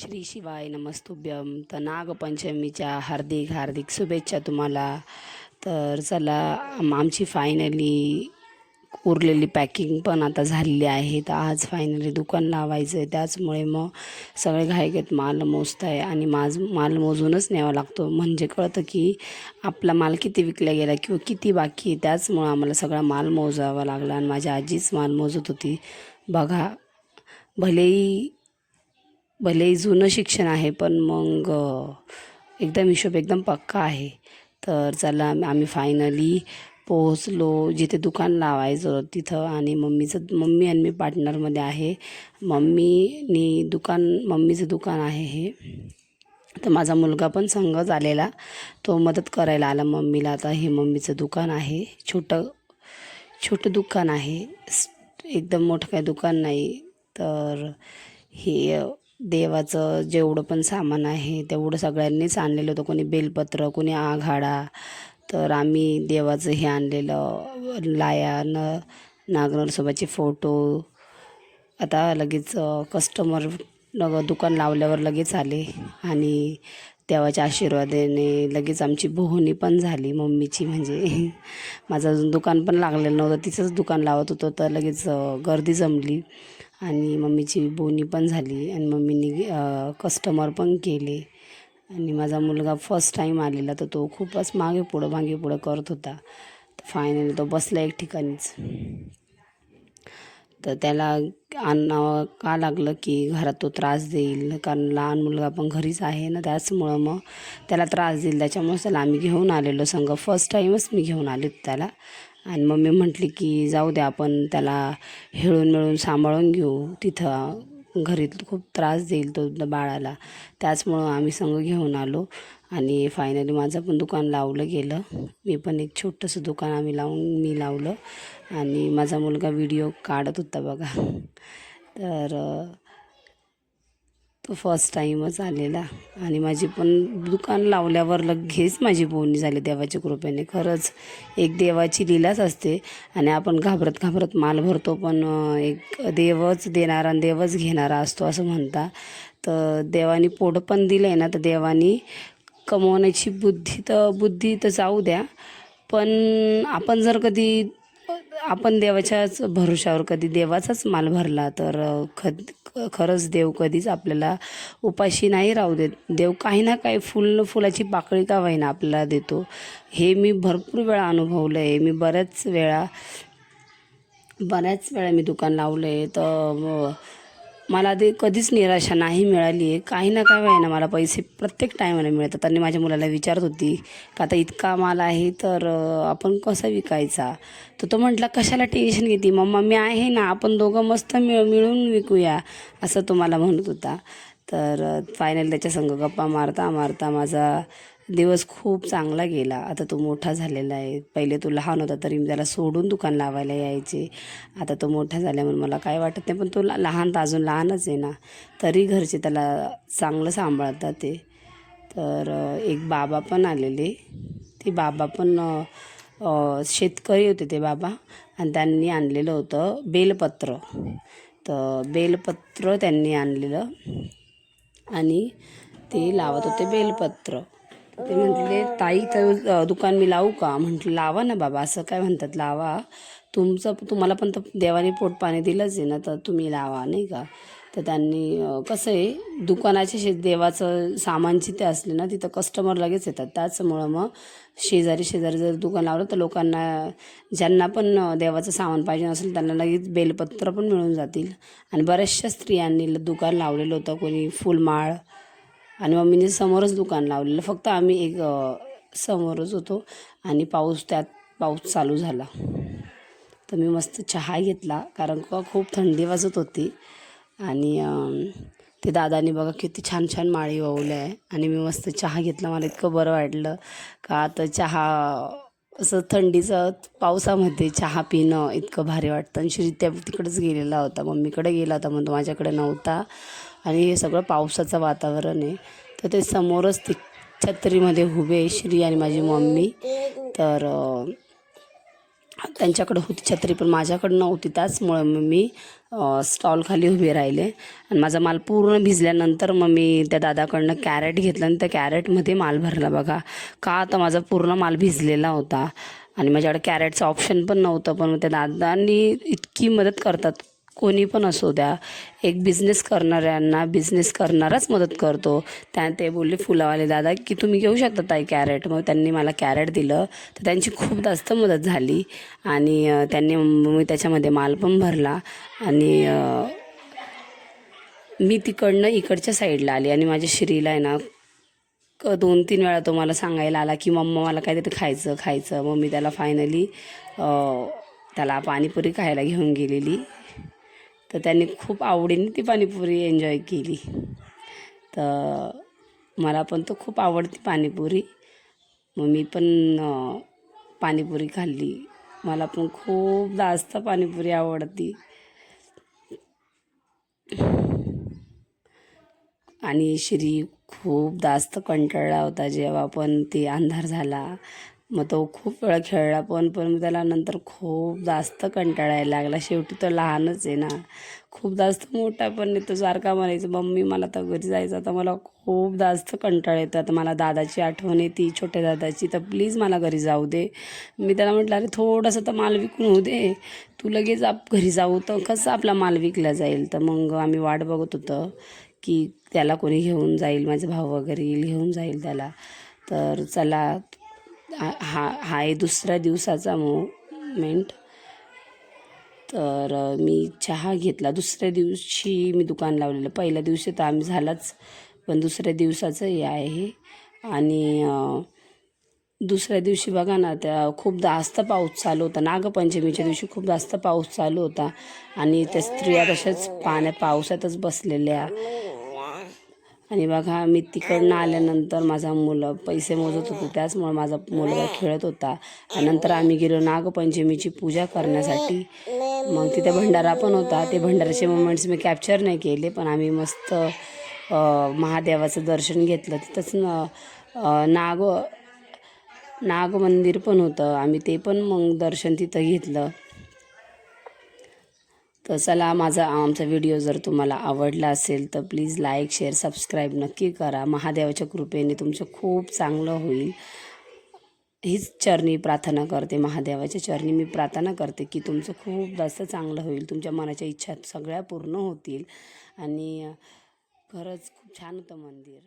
श्री शिवाय नमस्तुभ्यं. तर नागपंचमीच्या हार्दिक हार्दिक शुभेच्छा तुम्हाला. तर चला, आमची फायनली उरलेली पॅकिंग पण आता झालेली आहे. तर आज फायनली दुकान लावायचं आहे, त्याचमुळे मग सगळे घाईघाईत माल मोजत आहे. आणि माल मोजूनच न्यावा लागतो, म्हणजे कळतं की आपला माल किती विकला गेला किंवा किती बाकी आहे. त्याचमुळं आम्हाला सगळा माल मोजावा लागला. आणि माझी आजीच माल मोजत होती. बघा, भलेही भलेही जुनं शिक्षण आहे, पण मग एकदम हिशोब एकदम पक्का आहे. तर चला, आम्ही फायनली पोहोचलो जिथे दुकान लावायचं होतं तिथं. आणि मम्मी आणि मी पार्टनरमध्ये आहे. मम्मीचं दुकान आहे हे. तर माझा मुलगा पण संगच आलेला, तो मदत करायला आला मम्मीला. आता हे मम्मीचं दुकान आहे, छोटं छोटं दुकान आहे, एकदम मोठं काही दुकान नाही. तर हे देवाचं जेवढं पण सामान आहे तेवढं सगळ्यांनीच आणलेलं होतं. कोणी बेलपत्र, कोणी आघाडा. तर आम्ही देवाचं हे आणलेलं, लाया नागनरसोबाचे फोटो. आता लगेच कस्टमर दुकान लावल्यावर लगेच आले. आणि देवाच्या आशीर्वादाने लगेच आमची बोहणी पण झाली मम्मीची. म्हणजे माझं अजून दुकान पण लागलेलं नव्हतं, तिचंच दुकान लावत होतं. तर लगेच गर्दी जमली आणि मम्मीची बोहणी पण झाली. आणि मम्मीने कस्टमर पण केले. आणि माझा मुलगा फर्स्ट टाईम आलेला, तर तो खूपच मागे पुढं करत होता. तर फायनली तो बसला एक ठिकाणीच. तर त्याला आणावं का लागलं की घरात तो त्रास देईल, कारण लहान मुलगा पण घरीच आहे ना, त्याचमुळं मग त्याला त्रास देईल, त्याच्यामुळं त्याला आम्ही घेऊन आलेलो संग. फर्स्ट टाईमच मी घेऊन आले त्याला. आणि मम्मी म्हटली की जाऊ दे, आपण त्याला हिळून मिळून सांभाळून घेऊ, तिथं घरी खूप त्रास देईल तो बाळाला. त्याचमुळं आम्ही संग घेऊन आलो. आणि फायनली माझं पण दुकान लावलं गेलं. मी पण एक छोटंसं दुकान मी लावलं. आणि माझा मुलगा व्हिडिओ काढत होता बघा. तर तो फर्स्ट टाईमच आलेला. आणि माझी पण दुकान लावल्यावर लगेच माझी बोलणी झाली देवाच्या कृपेने. खरंच एक देवाची लीलाच असते. आणि आपण घाबरत घाबरत माल भरतो, पण एक देवच देणारा आणि देवच घेणारा असतो असं म्हणता. तर देवानी पोट पण दिलं आहे ना, तर देवानी कमवण्याची बुद्धी तर जाऊ द्या, पण आपण जर कधी आपण देवाच्याच भरोशावर कधी देवाचाच माल भरला, तर खरंच देव कधीच आपल्याला उपाशी नाही राहू देत. देव काही ना काही फुलाची पाकळी का होईना आपल्याला देतो. हे मी भरपूर वेळा अनुभवलं आहे. मी बऱ्याच वेळा मी दुकान लावलं आहे. तर मला ते कधीच निराशा नाही मिळाली आहे. काही ना काय होईना मला पैसे प्रत्येक टायमाला मिळतात. आणि माझ्या मुलाला विचारत होती का आता इतका माल आहे, तर आपण कसा विकायचा. तर तो म्हटला कशाला टेन्शन घेते मम्मा, मी आहे ना, आपण दोघं मस्त मिळून विकूया, असं तो मला म्हणत होता. तर फायनल त्याच्यासंग गप्पा मारता मारता माझा दिवस खूप चांगला गेला. आता तो मोठा झालेला आहे. पहिले तो लहान होता तरी मी त्याला सोडून दुकान लावायला यायचे. आता तो मोठा झाल्यामुळे मला काय वाटत नाही, पण तो लहान तर अजून लहानच आहे ना, तरी घरचे त्याला चांगलं सांभाळतात ते. तर एक बाबा पण आलेले. ते बाबा पण शेतकरी होते ते बाबा. आणि त्यांनी आणलेलं होतं बेलपत्र. तर बेलपत्र त्यांनी आणलेलं आणि ते लावत होते बेलपत्र. ते म्हटले ताई, तर दुकान मी लावू का. म्हटलं लावा ना बाबा, असं काय म्हणतात, लावा. तुम्हाला पण तर देवाने पोटपाणी दिलंच आहे ना, तर तुम्ही लावा, नाही का. तर त्यांनी कसं आहे, दुकानाचे देवाचं सामान जिथे असले ना, तिथं कस्टमर लगेच येतात. त्याचमुळं मग शेजारी जर दुकान लावलं तर लोकांना, ज्यांना पण देवाचं सामान पाहिजे असेल, त्यांना लगेच बेलपत्र पण मिळून जातील. आणि बऱ्याचशा स्त्रियांनी दुकान लावलेलं होतं, कोणी फुलमाळ. आणि मम्मीने समोरच दुकान लावलेलं, फक्त आम्ही एक समोरच होतो. आणि पाऊस चालू झाला. तर मी मस्त चहा घेतला, कारण का खूप थंडी वाजत होती. आणि ते दादानी बघा किती छान छान माळी वावल्या आहे. आणि मी मस्त चहा घेतला. मला इतकं बरं वाटलं का आता चहा, असं थंडीचं पावसामध्ये चहा पिणं इतकं भारी वाटतं. आणि श्री तिकडंच गेलेला होता, मम्मीकडे गेला होता, म्हणतो माझ्याकडे नव्हता. आणि हे सगळं पावसाचं वातावरण आहे. तर ते समोरच ती छत्रीमध्ये उभे श्री आणि माझी मम्मी. तर त्यांच्याकडं होती छत्री पण माझ्याकडं नव्हती, त्याचमुळं मग मी स्टॉल खाली उभे राहिले आणि माझा माल पूर्ण भिजल्यानंतर मग मी त्या दादाकडनं कॅरेट घेतलं आणि त्या कॅरेटमध्ये माल भरला बघा. का तर माझा पूर्ण माल भिजलेला होता आणि माझ्याकडे कॅरेटचं ऑप्शन पण नव्हतं. पण मग त्या दादांनी इतकी मदत करतात, कोणी पण असो द्या, एक बिझनेस करणाऱ्यांना बिझनेस करणाराच मदत करतो. ते बोलले फुलावाले दादा की तुम्ही घेऊ शकता ताई कॅरेट. मग त्यांनी मला कॅरेट दिलं, तर त्यांची खूप जास्त मदत झाली आणि त्यांनी मी त्याच्यामध्ये माल पण भरला आणि मी तिकडनं इकडच्या साईडला आली आणि माझ्या श्रीला आहे ना 2-3 वेळा तो मला सांगायला आला की मम्मा मला काहीतरी खायचं खायचं. मग मी त्याला फायनली त्याला पाणीपुरी खायला घेऊन गेलेली, तर त्यांनी खूप आवडीने ती पाणीपुरी एन्जॉय केली. तर मला पण तो खूप आवडती पाणीपुरी. मग मी पण पाणीपुरी खाल्ली. मला पण खूप जास्त पाणीपुरी आवडती आणि श्री खूप जास्त कंटाळला होता जेव्हा पण ते अंधार झाला. मग तो खूप वेळ खेळला पण त्याला नंतर खूप जास्त कंटाळायला लागला. शेवटी तो लहानच आहे ना, खूप जास्त मोठा पण नाही. तो सारखा म्हणायचं मम्मी मला तर घरी जायचं, आता मला खूप जास्त कंटाळा येतो, आता मला दादाची आठवण येते, छोट्या दादाची, तर प्लीज मला घरी जाऊ दे. मी त्याला म्हटलं अरे थोडंसं तर माल विकून होऊ दे, तू लगेच घरी जाऊ तर कसं आपला माल विकला जाईल. तर मग आम्ही वाट बघत होतो की त्याला कोणी घेऊन जाईल, माझा भाऊ वगैरे येईल घेऊन जाईल त्याला. तर चला हा आहे दुसऱ्या दिवसाचा मोमेंट. तर मी चहा घेतला. दुसऱ्या दिवशी मी दुकान लावलेलं, पहिल्या दिवशी तर आम्ही झालाच, पण दुसऱ्या दिवसाचं हे आहे. आणि दुसऱ्या दिवशी बघा ना, त्या खूप जास्त पाऊस चालू होता. नागपंचमीच्या दिवशी खूप जास्त पाऊस चालू होता आणि त्या स्त्रिया तशाच पावसातच बसलेल्या. आणि बघा मी तिकडनं आल्यानंतर माझा मुलं पैसे मोजत होते, त्याचमुळे माझा मुलगा खेळत होता. आणि नंतर आम्ही गेलो नागपंचमीची पूजा करण्यासाठी. मग तिथे भंडारा पण होता. ते भंडाऱ्याचे मोमेंट्स मी कॅप्चर नाही केले, पण आम्ही मस्त महादेवाचं दर्शन घेतलं. तिथंच नाग मंदिर पण होतं, आम्ही ते पण मग दर्शन तिथं घेतलं. तर चला आमचा व्हिडिओ जर तुम्हाला आवडला असेल तर प्लीज लाईक शेअर सबस्क्राईब नक्की करा. महादेवाच्या कृपेने तुमचं खूप चांगलं होईल हीच चरणी प्रार्थना करते. महादेवाच्या चरणी मी प्रार्थना करते की तुमचं खूप जास्त चांगलं होईल, तुमच्या मनाच्या इच्छा सगळ्या पूर्ण होतील. आणि खरंच खूप छान होतं मंदिर.